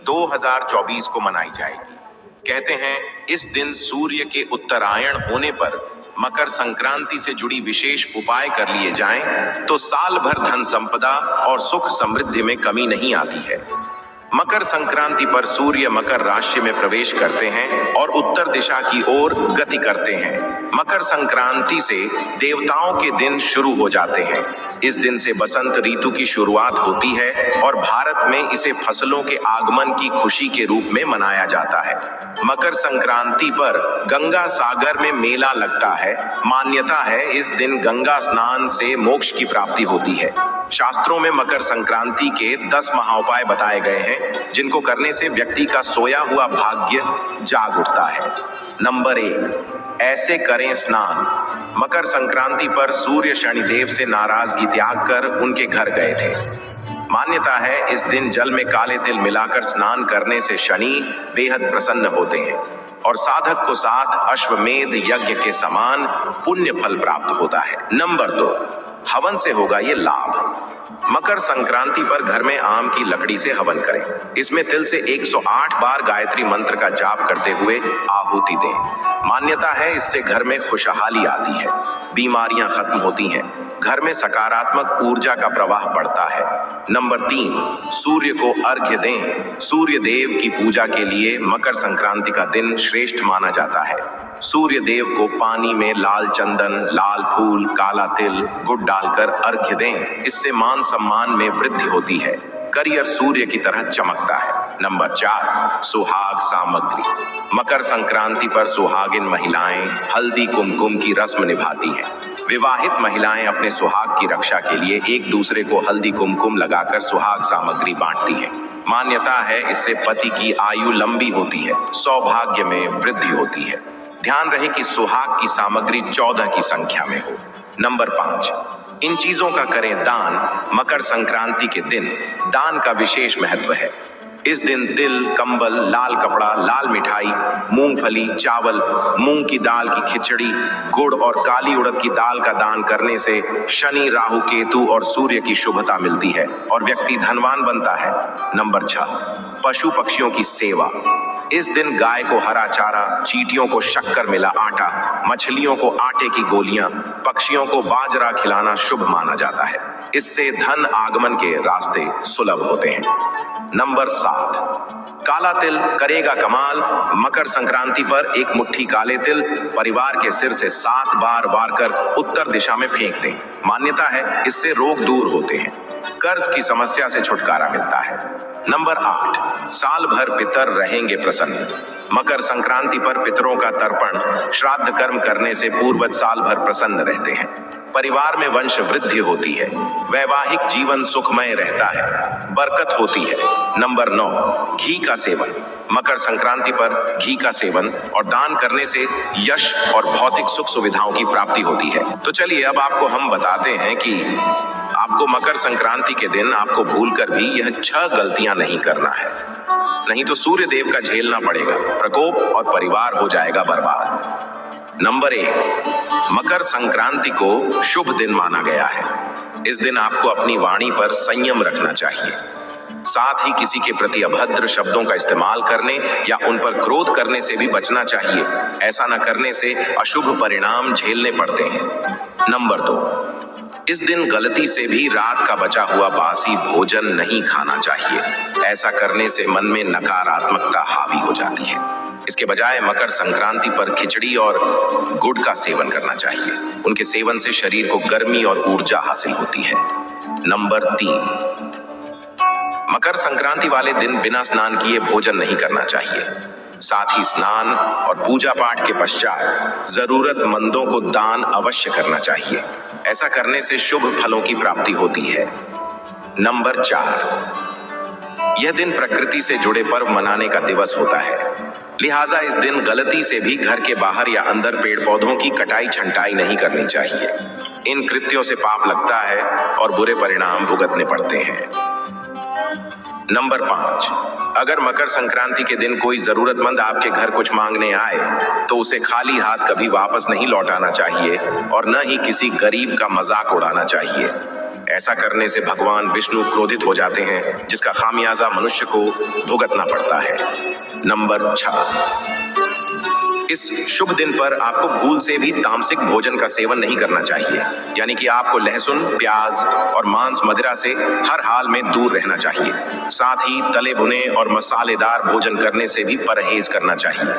2024 को मनाई जाएगी। कहते हैं इस दिन सूर्य के उत्तरायण होने पर मकर संक्रांति से जुड़ी विशेष उपाय कर लिए जाएं तो साल भर धन संपदा और सुख समृद्धि में कमी नहीं आती है। मकर संक्रांति पर सूर्य मकर राशि में प्रवेश करते हैं और उत्तर दिशा की ओर गति करते हैं। मकर संक्रांति से देवताओं के दिन शुरू हो जाते हैं। इस दिन से बसंत ऋतु की शुरुआत होती है और भारत में इसे फसलों के आगमन की खुशी के रूप में मनाया जाता है। मकर संक्रांति पर गंगा सागर में मेला लगता है। मान्यता है इस दिन गंगा स्नान से मोक्ष की प्राप्ति होती है। शास्त्रों में मकर संक्रांति के 10 महाउपाय बताए गए हैं जिनको करने से व्यक्ति का सोया हुआ भाग्य जाग उठता है। नंबर 1, ऐसे करें स्नान। मकर संक्रांति पर सूर्य शनिदेव से नाराजगी त्याग कर उनके घर गए थे। मान्यता है इस दिन जल में काले तिल मिलाकर स्नान करने से शनि बेहद प्रसन्न होते हैं और साधक को 7 अश्वमेध यज्ञ के समान पुण्य फल प्राप्त होता है। नंबर 2, हवन से होगा ये लाभ। मकर संक्रांति पर घर में आम की लकड़ी से हवन करें। इसमें तिल से 108 बार गायत्री मंत्र का जाप करते हुए आहुति दें। मान्यता है इससे घर में खुशहाली आती है, बीमारियां खत्म होती हैं, घर में सकारात्मक ऊर्जा का प्रवाह बढ़ता है। नंबर 3, सूर्य को अर्घ्य दें। सूर्य देव की पूजा के लिए मकर संक्रांति का दिन श्रेष्ठ माना जाता है। सूर्य देव को पानी में लाल चंदन, लाल फूल, काला तिल, गुड़ डालकर अर्घ्य दें। इससे मान सम्मान में वृद्धि होती है, करियर सूर्य की तरह चमकता है। नंबर 4, सुहाग सामग्री। मकर संक्रांति पर सुहागिन महिलाएं हल्दी कुमकुम की रस्म निभाती हैं। विवाहित महिलाएं अपने सुहाग की रक्षा के लिए एक दूसरे को हल्दी कुमकुम लगाकर सुहाग सामग्री बांटती हैं। मान्यता है इससे पति की आयु लंबी होती है, सौभाग्य में वृद्धि होती है। ध्यान रहे कि सुहाग की सामग्री 14 की संख्या में हो। नंबर 5, इन चीजों का करें दान। मकर संक्रांति के दिन दान का विशेष महत्व है। इस दिन तिल, कंबल, लाल कपड़ा, लाल मिठाई, मूंगफली, चावल, मूंग की दाल की खिचड़ी, गुड़ और काली उड़द की दाल का दान करने से शनि, राहु, केतु और सूर्य की शुभता मिलती है और व्यक्ति धनवान बनता है। नंबर 6, पशु पक्षियों की सेवा। इस दिन गाय को हरा चारा, चींटियों को शक्कर मिला आटा, मछलियों को आटे की गोलियां, पक्षियों को बाजरा खिलाना शुभ माना जाता है। इससे धन आगमन के रास्ते सुलभ होते हैं। नंबर 7, काला तिल करेगा कमाल। मकर संक्रांति पर एक मुट्ठी काले तिल परिवार के सिर से 7 बार वार कर उत्तर दिशा में फेंक दें। मान्यता है इससे रोग दूर होते हैं, कर्ज की समस्या से छुटकारा मिलता है। नंबर 8, साल भर पितर रहेंगे प्रसन्न। मकर संक्रांति पर पितरों का तर्पण श्राद्ध कर्म करने से पूर्वज साल भर प्रसन्न रहते हैं। परिवार में वंश वृद्धि होती है, वैवाहिक जीवन सुखमय रहता है, बरकत होती है। नंबर 9, घी का सेवन। मकर संक्रांति पर घी का सेवन और दान करने से यश और भौतिक सुख सुविधाओं की प्राप्ति होती है। तो चलिए अब आपको हम बताते हैं कि आपको मकर संक्रांति के दिन आपको भूलकर भी यह 6 गलतियां नहीं करना है, नहीं तो सूर्य देव का झेलना पड़ेगा प्रकोप और परिवार हो जाएगा बर्बाद। नंबर 1, मकर संक्रांति को शुभ दिन माना गया है। इस दिन आपको अपनी वाणी पर संयम रखना चाहिए, साथ ही किसी के प्रति अभद्र शब्दों का इस्तेमाल करने या उन पर क्रोध करने से भी बचना चाहिए। ऐसा न करने से अशुभ परिणाम झेलने पड़ते हैं। नंबर 2, इस दिन गलती से भी रात का बचा हुआ बासी भोजन नहीं खाना चाहिए। ऐसा करने से मन में नकारात्मकता हावी हो जाती है। इसके बजाय मकर संक्रांति पर खिचड़ी और गुड़ का सेवन करना चाहिए। उनके सेवन से शरीर को गर्मी और ऊर्जा हासिल होती है। नंबर 3, मकर संक्रांति वाले दिन बिना स्नान किए भोजन नहीं करना चाहिए। साथ ही स्नान और पूजा पाठ के पश्चात जरूरतमंदों को दान अवश्य करना चाहिए। ऐसा करने से शुभ फलों की प्राप्ति होती है। नंबर 4, यह दिन प्रकृति से जुड़े पर्व मनाने का दिवस होता है, लिहाजा इस दिन गलती से भी घर के बाहर या अंदर पेड़ पौधों की कटाई छंटाई नहीं करनी चाहिए। इन कृत्यों से पाप लगता है और बुरे परिणाम भुगतने पड़ते हैं। नंबर 5, अगर मकर संक्रांति के दिन कोई जरूरतमंद आपके घर कुछ मांगने आए तो उसे खाली हाथ कभी वापस नहीं लौटाना चाहिए और न ही किसी गरीब का मजाक उड़ाना चाहिए। ऐसा करने से भगवान विष्णु क्रोधित हो जाते हैं, जिसका खामियाजा मनुष्य को भुगतना पड़ता है। नंबर 6, इस शुभ दिन पर आपको भूल से भी तामसिक भोजन का सेवन नहीं करना चाहिए, यानी कि आपको लहसुन, प्याज और मांस मदिरा से हर हाल में दूर रहना चाहिए। साथ ही तले भुने और मसालेदार भोजन करने से भी परहेज करना चाहिए।